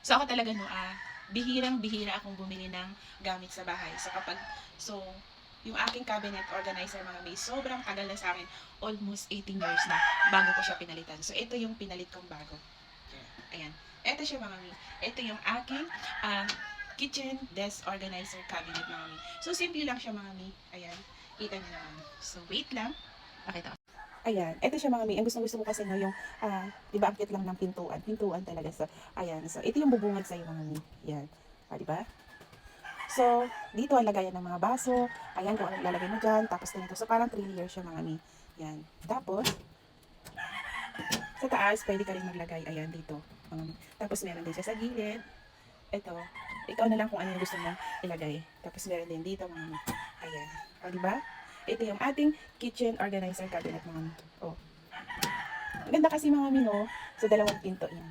So ako talaga no, bihirang-bihira akong bumili ng gamit sa bahay. So yung aking cabinet organizer mga may sobrang tagal na sa akin, almost 18 years na bago ko siya pinalitan. So ito yung pinalit kong bago. Ayan. Ito siya mga mi. Ito yung aking kitchen desk organizer cabinet mga mi. So simple lang siya mga mi. Ayan. Kita niyo naman. So wait lang. Pakita ko. Ayan, ito siya mga mi. Ang gusto ko kasi no, yung, di ba, ang cute lang ng pintuan. Pintuan talaga. So, ayan. So, ito yung bubungad sa'yo mga mi. Ayan. Di ba? So, dito ang lagayan ng mga baso. Ayan, kung ano ilalagay mo dyan. Tapos ganito. So, parang 3 layers siya mga mi. Ayan. Tapos, sa taas, pwede ka rin maglagay. Ayan, dito. Tapos, meron din siya sa gilid. Ito. Ikaw na lang kung ano yung gusto mo ilagay. Tapos, meron din dito mga mi. Ayan. O, diba? Ito yung ating kitchen organizer cabinet mga mi. Oh. Maganda kasi mga mi, no? Sa dalawang pinto yan.